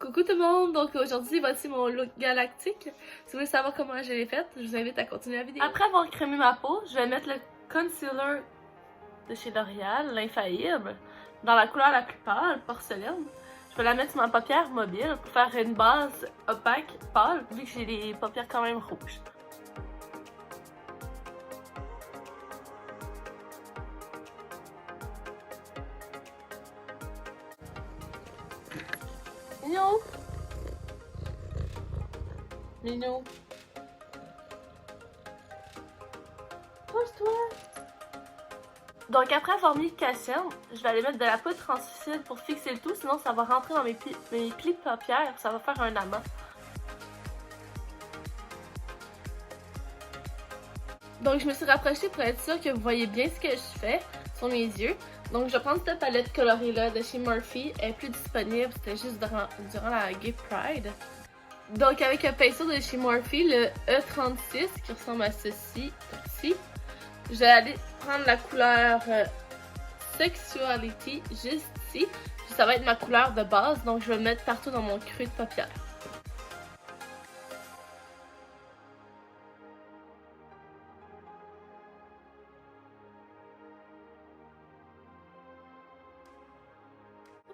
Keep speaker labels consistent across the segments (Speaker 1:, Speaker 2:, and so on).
Speaker 1: Coucou tout le monde, donc aujourd'hui voici mon look galactique. Si vous voulez savoir comment je l'ai faite, je vous invite à continuer la vidéo. Après avoir crémé ma peau, je vais mettre le concealer de chez L'Oréal, l'infaillible, dans la couleur la plus pâle, porcelaine. Je vais la mettre sur ma paupière mobile pour faire une base opaque pâle, vu que j'ai les paupières quand même rouges. Minou! Minou! Pose-toi! Donc après avoir mis le cachet, je vais aller mettre de la poudre translucide pour fixer le tout, sinon ça va rentrer dans mes plis de paupières, ça va faire un amas. Donc je me suis rapprochée pour être sûre que vous voyez bien ce que je fais sur mes yeux. Donc je vais prendre cette palette colorée là de chez Morphe, elle est plus disponible, c'était juste durant la Gay Pride. Donc avec un pinceau de chez Morphe, le E36 qui ressemble à ceci, ici, je vais aller prendre la couleur Sexuality juste ici. Puis ça va être ma couleur de base, donc je vais le mettre partout dans mon creux de paupière.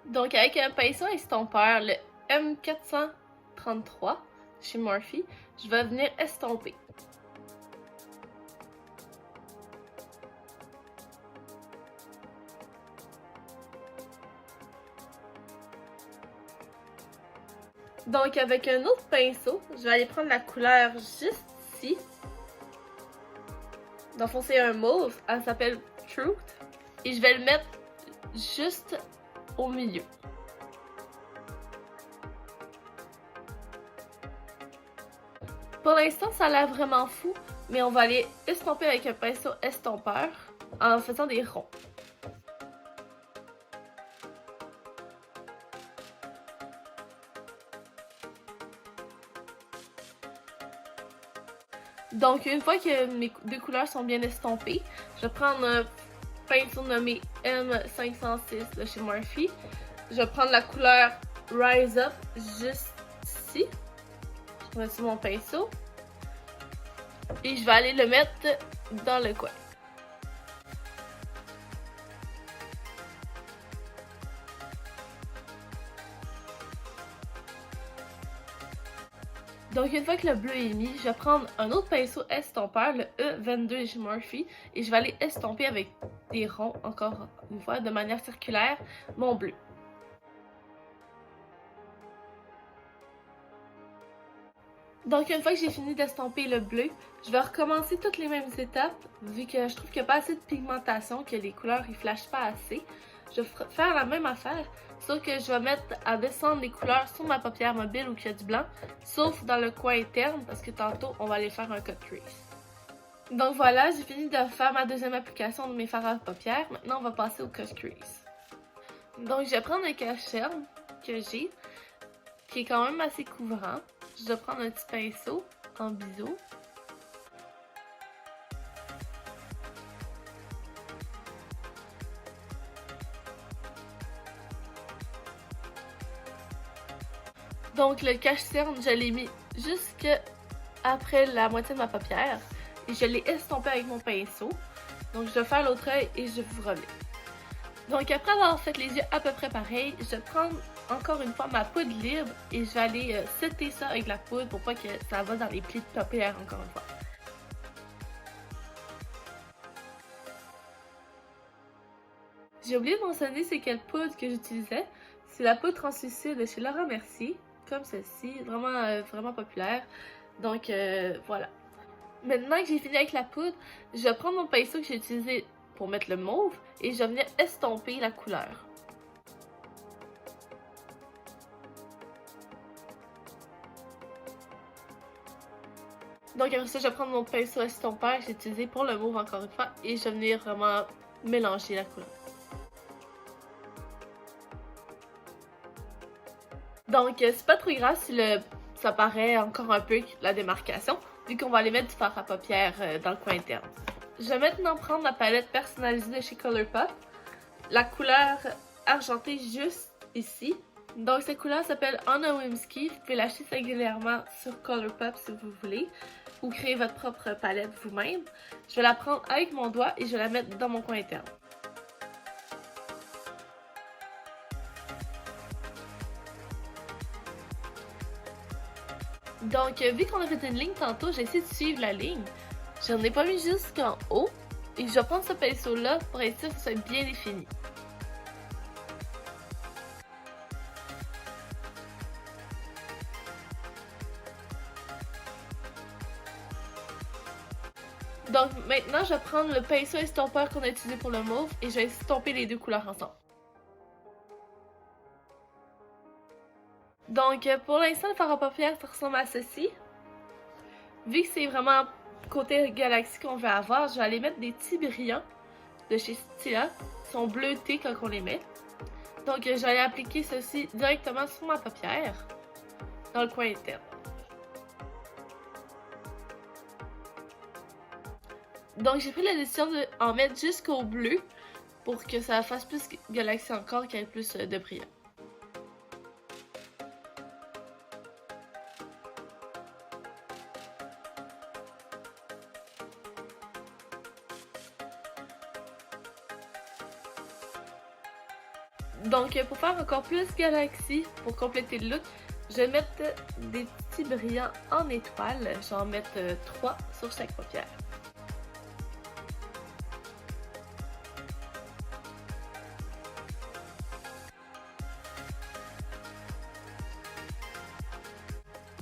Speaker 1: Donc avec un pinceau estompeur, le M433 chez Morphe, je vais venir estomper. Donc avec un autre pinceau, je vais aller prendre la couleur juste ici. Dans le fond c'est un mauve, elle s'appelle Truth. Et je vais le mettre juste au milieu. Pour l'instant ça a l'air vraiment fou, mais on va aller estomper avec un pinceau estompeur en faisant des ronds. Donc une fois que mes deux couleurs sont bien estompées, je vais prendre un pinceau nommé M506 de chez Morphe. Je vais prendre la couleur Rise Up juste ici. Je vais sur mon pinceau. Et je vais aller le mettre dans le coin. Donc une fois que le bleu est mis, je vais prendre un autre pinceau estompeur, le E22 de chez Morphe, et je vais aller estomper avec des ronds, encore une fois, de manière circulaire, mon bleu. Donc une fois que j'ai fini d'estomper le bleu, je vais recommencer toutes les mêmes étapes, vu que je trouve qu'il n'y a pas assez de pigmentation, que les couleurs ne flashent pas assez. Je vais faire la même affaire, sauf que je vais mettre à descendre les couleurs sur ma paupière mobile où il y a du blanc, sauf dans le coin interne, parce que tantôt on va aller faire un cut crease. Donc voilà, j'ai fini de faire ma deuxième application de mes fards à paupières, maintenant on va passer au cut crease. Donc je vais prendre un cache-cerne que j'ai, qui est quand même assez couvrant. Je vais prendre un petit pinceau en biseau. Donc le cache-cerne, je l'ai mis jusque après la moitié de ma paupière et je l'ai estompé avec mon pinceau. Donc je vais faire l'autre œil et je vous reviens. Donc après avoir fait les yeux à peu près pareil, je vais prendre encore une fois ma poudre libre et je vais aller setter ça avec la poudre pour pas que ça va dans les plis de paupières encore une fois. J'ai oublié de mentionner c'est quelle poudre que j'utilisais. C'est la poudre translucide de chez Laura Mercier, comme celle-ci, vraiment, vraiment populaire. Donc voilà. Maintenant que j'ai fini avec la poudre, je vais prendre mon pinceau que j'ai utilisé pour mettre le mauve et je vais venir estomper la couleur. Donc après ça, je vais prendre mon pinceau estompeur que j'ai utilisé pour le mauve encore une fois et je vais venir vraiment mélanger la couleur. Donc c'est pas trop grave si ça paraît encore un peu la démarcation, vu qu'on va aller mettre du fard à paupières dans le coin interne. Je vais maintenant prendre la palette personnalisée de chez Colourpop, la couleur argentée juste ici, Donc cette couleur s'appelle Anna Wimsky. Vous pouvez l'acheter singulièrement sur Colourpop si vous voulez, ou créer votre propre palette vous-même. Je vais la prendre avec mon doigt et je vais la mettre dans mon coin interne. Donc, vu qu'on a fait une ligne tantôt, j'ai essayé de suivre la ligne. J'en ai pas mis jusqu'en haut. Et je vais prendre ce pinceau-là pour être sûr que ça soit bien défini. Donc maintenant, je vais prendre le pinceau estompeur qu'on a utilisé pour le mauve et je vais estomper les deux couleurs ensemble. Donc pour l'instant, le fard à paupières ça ressemble à ceci. Vu que c'est vraiment côté galaxie qu'on veut avoir, je vais aller mettre des petits brillants de chez Stila. Ils sont bleutés quand on les met. Donc je vais aller appliquer ceci directement sur ma paupière, dans le coin interne. Donc j'ai pris la décision d'en mettre jusqu'au bleu pour que ça fasse plus galaxie encore, qu'il y ait plus de brillant. Donc pour faire encore plus galaxie, pour compléter le look, je vais mettre des petits brillants en étoiles. Je vais en mettre 3 sur chaque paupière.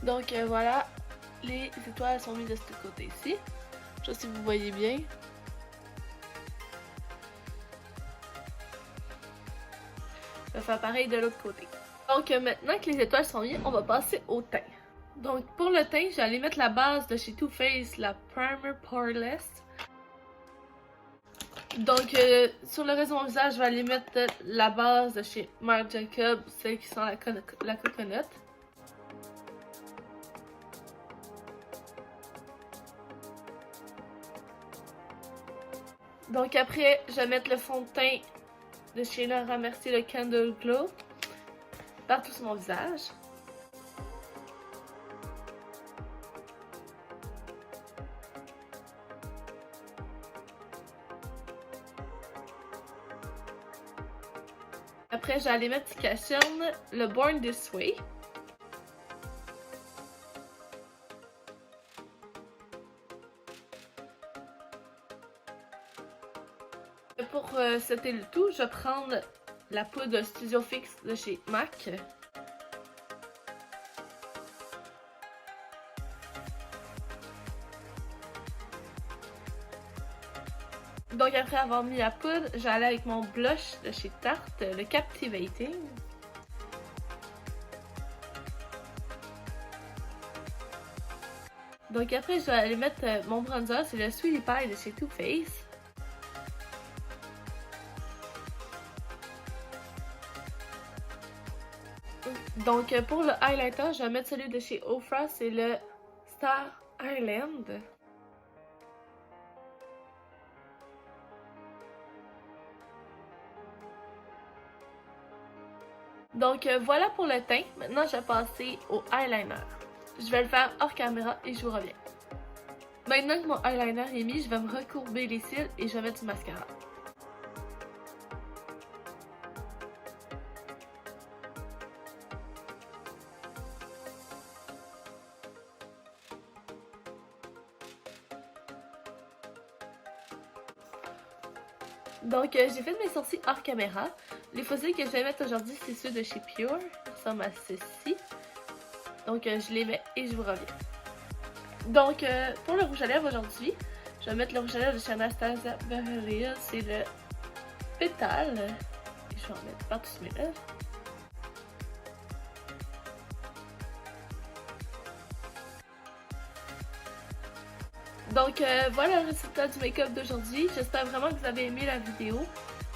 Speaker 1: Donc voilà, les étoiles sont mises de ce côté-ci. Je sais pas si vous voyez bien. Je vais faire pareil de l'autre côté. Donc maintenant que les étoiles sont mises, on va passer au teint. Donc pour le teint, je vais aller mettre la base de chez Too Faced, la Primer Poreless. Donc sur le reste de mon visage, je vais aller mettre la base de chez Marc Jacobs, celle qui sent la coconut. Donc après, je vais mettre le fond de teint de chez Laura Mercier, le Candle Glow, partout sur mon visage. Après, je vais aller mettre Ticacherne, le Born This Way. Pour setter le tout, je vais prendre la poudre Studio Fix de chez MAC. Donc après avoir mis la poudre, je vais aller avec mon blush de chez Tarte, le Captivating. Donc après, je vais aller mettre mon bronzer, c'est le Sweetie Pie de chez Too Faced. Donc pour le highlighter, je vais mettre celui de chez Ofra, c'est le Star Island. Donc voilà pour le teint. Maintenant, je vais passer au eyeliner. Je vais le faire hors caméra et je vous reviens. Maintenant que mon eyeliner est mis, je vais me recourber les cils et je vais mettre du mascara. Donc j'ai fait mes sourcils hors caméra. Les fossiles que je vais mettre aujourd'hui, c'est ceux de chez Pure. Ils ressemblent à ceci. Donc je les mets et je vous reviens. Donc pour le rouge à lèvres aujourd'hui, je vais mettre le rouge à lèvres de chez Anastasia Beverly Hills. C'est le Pétale. Et je vais en mettre partout sur mes lèvres. Donc voilà le résultat du make-up d'aujourd'hui. J'espère vraiment que vous avez aimé la vidéo.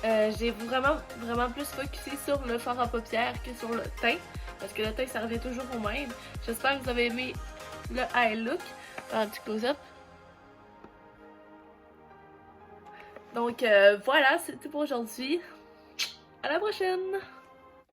Speaker 1: J'ai vraiment plus focusé sur le fard à paupières que sur le teint. Parce que le teint, ça revient toujours au même. J'espère que vous avez aimé le eye look. Un petit close-up. Donc voilà, c'est tout pour aujourd'hui. À la prochaine!